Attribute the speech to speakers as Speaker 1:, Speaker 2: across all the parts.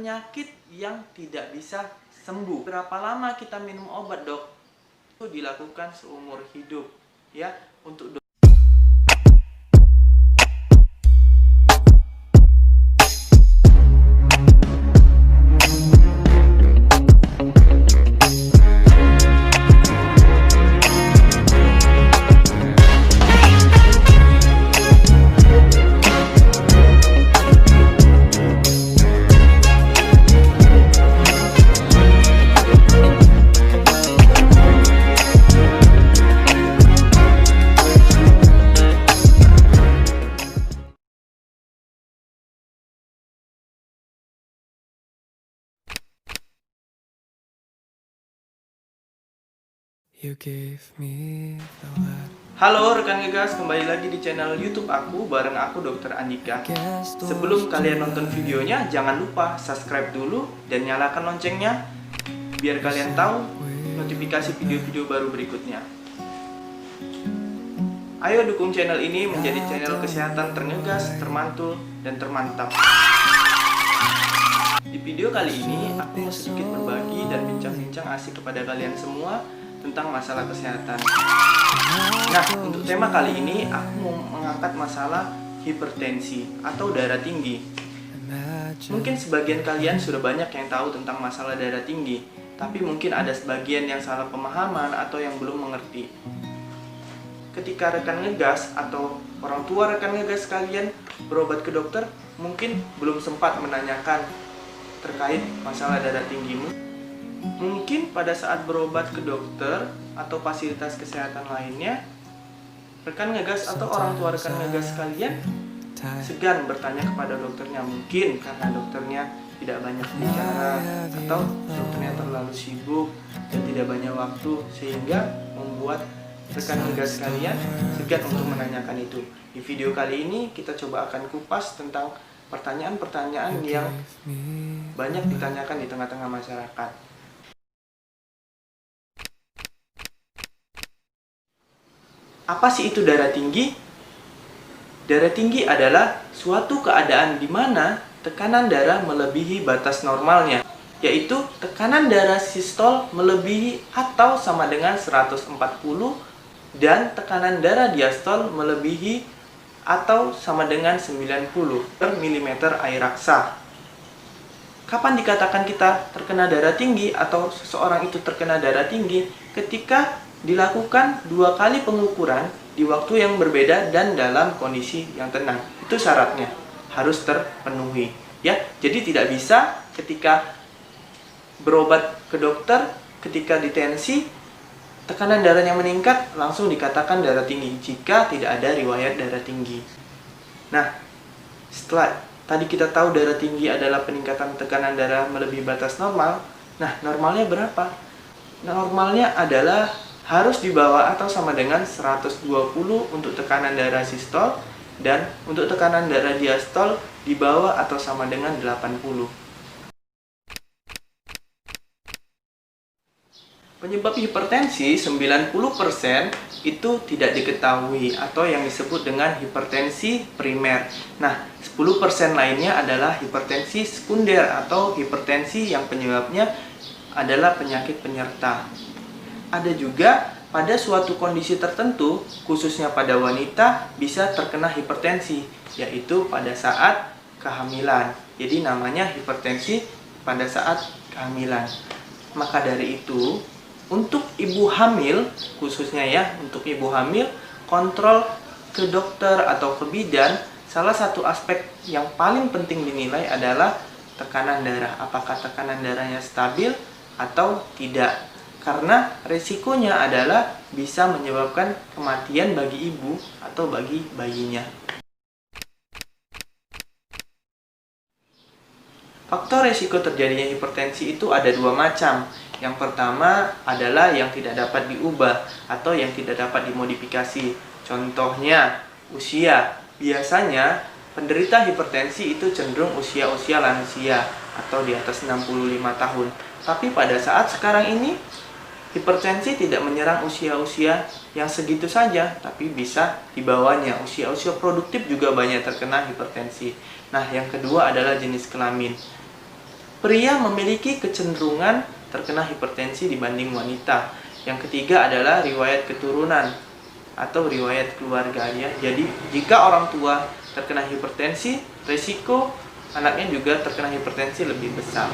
Speaker 1: penyakit yang tidak bisa sembuh. Berapa lama kita minum obat, Dok? Itu dilakukan seumur hidup, ya. Untuk
Speaker 2: You gave me the light.
Speaker 1: Halo rekan ngegas, kembali lagi di channel YouTube aku bareng aku Dr. Andika. Sebelum kalian nonton videonya, jangan lupa subscribe dulu dan nyalakan loncengnya biar kalian tahu notifikasi video-video baru berikutnya. Ayo dukung channel ini menjadi channel kesehatan terngegas, termantul, dan termantap. Di video kali ini aku mau sedikit berbagi dan bincang-bincang asik kepada kalian semua tentang masalah kesehatan. Nah, untuk tema kali ini aku mau mengangkat masalah hipertensi atau darah tinggi. Mungkin sebagian kalian sudah banyak yang tahu tentang masalah darah tinggi, tapi mungkin ada sebagian yang salah pemahaman atau yang belum mengerti. Ketika rekan ngegas atau orang tua rekan ngegas kalian berobat ke dokter, mungkin belum sempat menanyakan terkait masalah darah tinggimu. Mungkin pada saat berobat ke dokter atau fasilitas kesehatan lainnya, rekan ngegas atau orang tua rekan ngegas kalian segan bertanya kepada dokternya. Mungkin karena dokternya tidak banyak bicara atau dokternya terlalu sibuk dan tidak banyak waktu, sehingga membuat rekan ngegas kalian segan untuk menanyakan itu. Di video kali ini kita coba akan kupas tentang pertanyaan-pertanyaan yang banyak ditanyakan di tengah-tengah masyarakat. Apa sih itu darah tinggi? Darah tinggi adalah suatu keadaan di mana tekanan darah melebihi batas normalnya, yaitu tekanan darah sistol melebihi atau sama dengan 140 dan tekanan darah diastol melebihi atau sama dengan 90 per milimeter air raksa. Kapan dikatakan kita terkena darah tinggi atau seseorang itu terkena darah tinggi? Ketika dilakukan 2 kali pengukuran di waktu yang berbeda dan dalam kondisi yang tenang. Itu syaratnya harus terpenuhi, ya. Jadi tidak bisa ketika berobat ke dokter, ketika ditensi tekanan darahnya meningkat langsung dikatakan darah tinggi jika tidak ada riwayat darah tinggi. Nah, setelah tadi kita tahu darah tinggi adalah peningkatan tekanan darah melebihi batas normal. Nah, normalnya berapa? Normalnya adalah harus di bawah atau sama dengan 120 untuk tekanan darah sistol, dan untuk tekanan darah diastol di bawah atau sama dengan 80. Penyebab hipertensi 90% itu tidak diketahui atau yang disebut dengan hipertensi primer. Nah, 10% lainnya adalah hipertensi sekunder atau hipertensi yang penyebabnya adalah penyakit penyerta. Ada juga pada suatu kondisi tertentu, khususnya pada wanita, bisa terkena hipertensi, yaitu pada saat kehamilan. Jadi namanya hipertensi pada saat kehamilan. Maka dari itu, untuk ibu hamil, khususnya ya, untuk ibu hamil, kontrol ke dokter atau ke bidan, salah satu aspek yang paling penting dinilai adalah tekanan darah. Apakah tekanan darahnya stabil atau tidak? Karena resikonya adalah bisa menyebabkan kematian bagi ibu atau bagi bayinya. Faktor resiko terjadinya hipertensi itu ada 2 macam. Yang pertama adalah yang tidak dapat diubah atau yang tidak dapat dimodifikasi. Contohnya, usia. Biasanya penderita hipertensi itu cenderung usia-usia lansia atau di atas 65 tahun. Tapi pada saat sekarang ini, hipertensi tidak menyerang usia-usia yang segitu saja, tapi bisa di bawahnya. Usia-usia produktif juga banyak terkena hipertensi. Nah, yang kedua adalah jenis kelamin. Pria memiliki kecenderungan terkena hipertensi dibanding wanita. Yang ketiga adalah riwayat keturunan atau riwayat keluarga ya. Jadi jika orang tua terkena hipertensi, risiko anaknya juga terkena hipertensi lebih besar.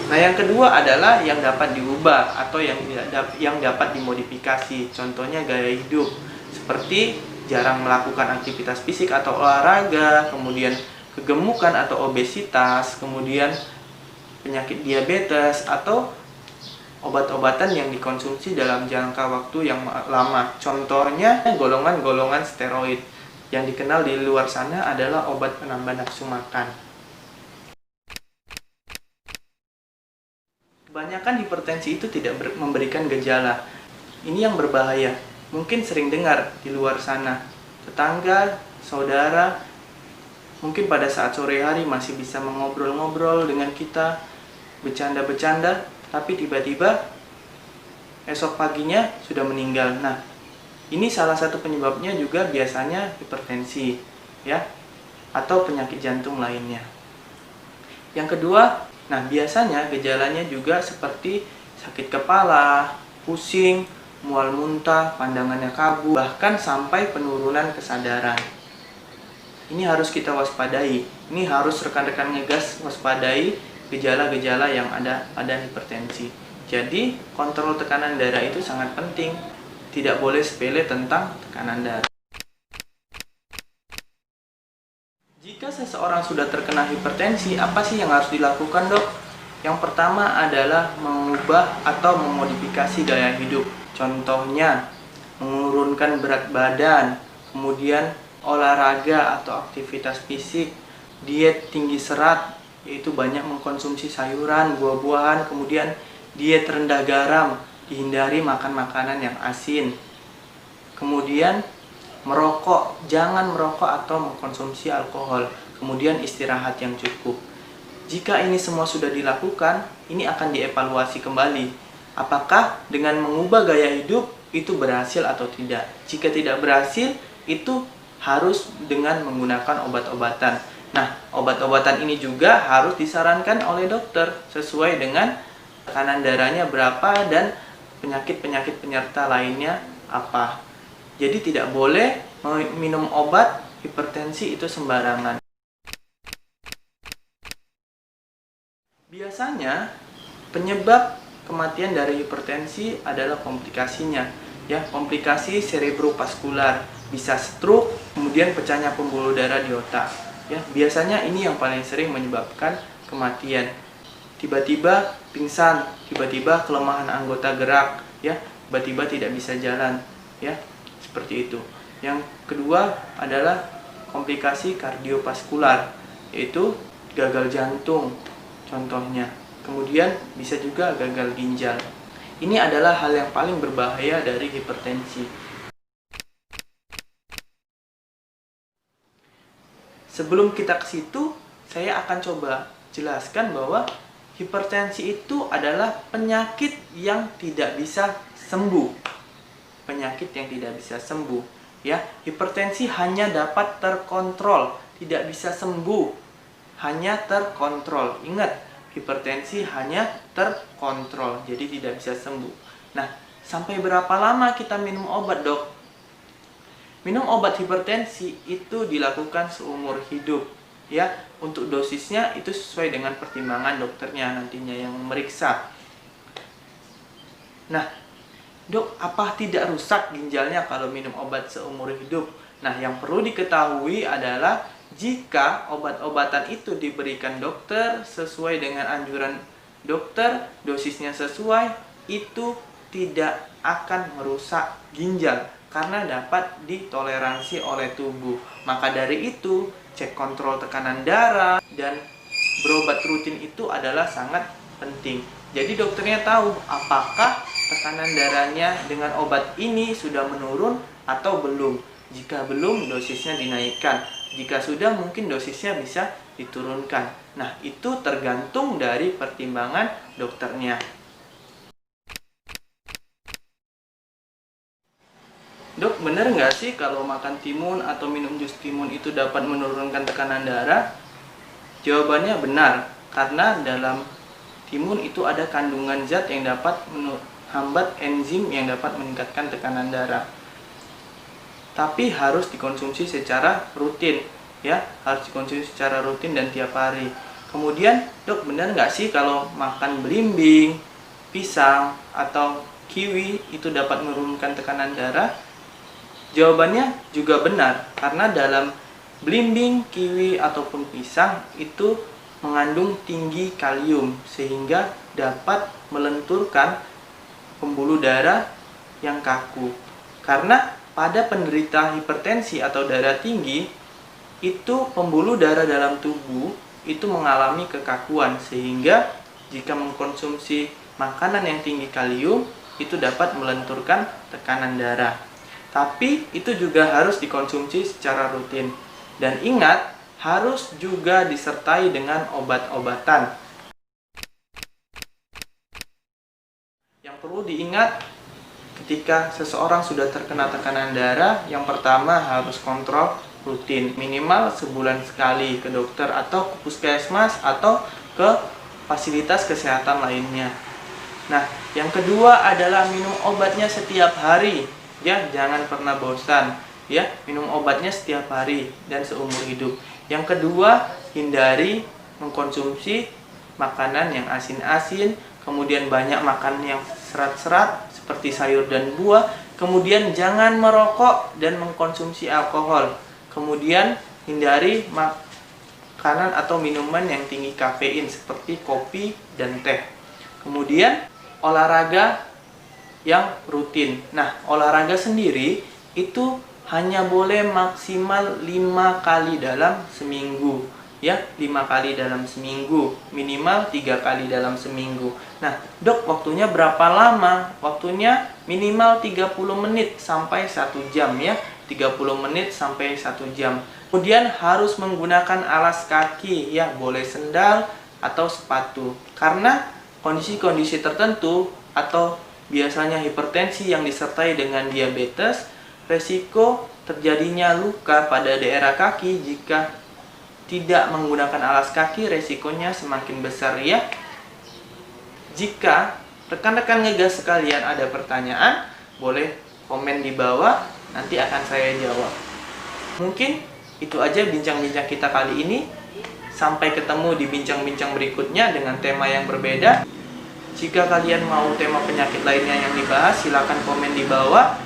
Speaker 1: Nah, yang kedua adalah yang dapat diubah atau yang dapat dimodifikasi. Contohnya gaya hidup, seperti jarang melakukan aktivitas fisik atau olahraga, kemudian kegemukan atau obesitas, kemudian penyakit diabetes, atau obat-obatan yang dikonsumsi dalam jangka waktu yang lama. Contohnya golongan-golongan steroid. Yang dikenal di luar sana adalah obat penambah nafsu makan. Kebanyakan hipertensi itu tidak memberikan gejala. Ini yang berbahaya. Mungkin sering dengar di luar sana, tetangga, saudara, mungkin pada saat sore hari masih bisa mengobrol-ngobrol dengan kita, bercanda-bercanda, tapi tiba-tiba esok paginya sudah meninggal. Nah, ini salah satu penyebabnya juga biasanya hipertensi, ya, atau penyakit jantung lainnya. Yang kedua, nah biasanya gejalanya juga seperti sakit kepala, pusing, mual muntah, pandangannya kabur, bahkan sampai penurunan kesadaran. Ini harus kita waspadai. Ini harus rekan-rekan ngegas waspadai gejala-gejala yang ada pada hipertensi. Jadi, kontrol tekanan darah itu sangat penting. Tidak boleh sepele tentang tekanan darah. Jika seseorang sudah terkena hipertensi, apa sih yang harus dilakukan, Dok? Yang pertama adalah mengubah atau memodifikasi gaya hidup. Contohnya, menurunkan berat badan, kemudian olahraga atau aktivitas fisik, diet tinggi serat, yaitu banyak mengkonsumsi sayuran, buah-buahan, kemudian diet rendah garam, dihindari makan makanan yang asin. Kemudian merokok, jangan merokok atau mengkonsumsi alkohol. Kemudian istirahat yang cukup. Jika ini semua sudah dilakukan, ini akan dievaluasi kembali. Apakah dengan mengubah gaya hidup itu berhasil atau tidak? Jika tidak berhasil, itu harus dengan menggunakan obat-obatan. Nah, obat-obatan ini juga harus disarankan oleh dokter sesuai dengan tekanan darahnya berapa dan penyakit-penyakit penyerta lainnya apa. Jadi tidak boleh minum obat hipertensi itu sembarangan. Biasanya penyebab kematian dari hipertensi adalah komplikasinya, ya, komplikasi cerebrovaskular, bisa stroke, kemudian pecahnya pembuluh darah di otak. Ya, biasanya ini yang paling sering menyebabkan kematian. Tiba-tiba pingsan, tiba-tiba kelemahan anggota gerak, ya, tiba-tiba tidak bisa jalan, ya, seperti itu. Yang kedua adalah komplikasi kardiovaskular, yaitu gagal jantung, contohnya. Kemudian bisa juga gagal ginjal. Ini adalah hal yang paling berbahaya dari hipertensi. Sebelum kita ke situ, saya akan coba jelaskan bahwa hipertensi itu adalah penyakit yang tidak bisa sembuh. Penyakit yang tidak bisa sembuh, ya. Hipertensi hanya dapat terkontrol, tidak bisa sembuh. Hanya terkontrol. Ingat, hipertensi hanya terkontrol, jadi tidak bisa sembuh. Nah, sampai berapa lama kita minum obat, Dok? Minum obat hipertensi itu dilakukan seumur hidup. Ya, untuk dosisnya itu sesuai dengan pertimbangan dokternya nantinya yang memeriksa. Nah, Dok, apa tidak rusak ginjalnya kalau minum obat seumur hidup? Nah, yang perlu diketahui adalah jika obat-obatan itu diberikan dokter sesuai dengan anjuran dokter, dosisnya sesuai, itu tidak akan merusak ginjal karena dapat ditoleransi oleh tubuh. Maka dari itu, cek kontrol tekanan darah dan berobat rutin itu adalah sangat penting. Jadi dokternya tahu apakah tekanan darahnya dengan obat ini sudah menurun atau belum. Jika belum, dosisnya dinaikkan. Jika sudah, mungkin dosisnya bisa diturunkan. Nah, itu tergantung dari pertimbangan dokternya. Dok, benar nggak sih kalau makan timun atau minum jus timun itu dapat menurunkan tekanan darah? Jawabannya benar. karena dalam timun itu ada kandungan zat yang dapat menghambat enzim yang dapat meningkatkan tekanan darah. Tapi harus dikonsumsi secara rutin, ya, harus dikonsumsi secara rutin dan tiap hari. Kemudian, dok, benar nggak sih kalau makan belimbing, pisang, atau kiwi itu dapat menurunkan tekanan darah? Jawabannya juga benar, karena dalam belimbing, kiwi, ataupun pisang itu mengandung tinggi kalium sehingga dapat melenturkan pembuluh darah yang kaku. Karena pada penderita hipertensi atau darah tinggi, itu pembuluh darah dalam tubuh itu mengalami kekakuan, sehingga jika mengkonsumsi makanan yang tinggi kalium itu dapat melenturkan tekanan darah. Tapi itu juga harus dikonsumsi secara rutin. Dan ingat, harus juga disertai dengan obat-obatan. Yang perlu diingat ketika seseorang sudah terkena tekanan darah, yang pertama harus kontrol rutin, minimal sebulan sekali ke dokter atau ke puskesmas atau ke fasilitas kesehatan lainnya. Nah, yang kedua adalah minum obatnya setiap hari. Ya, jangan pernah bosan. Ya, minum obatnya setiap hari dan seumur hidup. Yang kedua, hindari mengkonsumsi makanan yang asin-asin, kemudian banyak makan yang serat-serat seperti sayur dan buah, kemudian jangan merokok dan mengkonsumsi alkohol. Kemudian hindari makanan atau minuman yang tinggi kafein seperti kopi dan teh. Kemudian olahraga yang rutin. Nah, olahraga sendiri itu hanya boleh maksimal 5 kali dalam seminggu, ya, 5 kali dalam seminggu, minimal 3 kali dalam seminggu. Nah, dok, waktunya berapa lama? Waktunya minimal 30 menit sampai 1 jam, ya, 30 menit sampai 1 jam. Kemudian harus menggunakan alas kaki, ya, boleh sendal atau sepatu, karena kondisi-kondisi tertentu atau biasanya hipertensi yang disertai dengan diabetes, resiko terjadinya luka pada daerah kaki jika tidak menggunakan alas kaki resikonya semakin besar, ya. Jika rekan-rekan ngegas sekalian ada pertanyaan, boleh komen di bawah, nanti akan saya jawab. Mungkin itu aja bincang-bincang kita kali ini. Sampai ketemu di bincang-bincang berikutnya dengan tema yang berbeda. Jika kalian mau tema penyakit lainnya yang dibahas, silakan komen di bawah.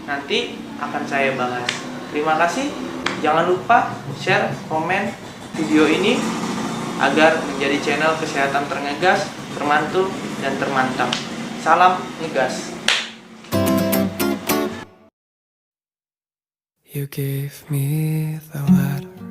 Speaker 1: Nanti akan saya bahas. Terima kasih. Jangan lupa share, komen video ini agar menjadi channel kesehatan terngegas, termantul, dan termantap. Salam ngegas.
Speaker 2: You gave me the letter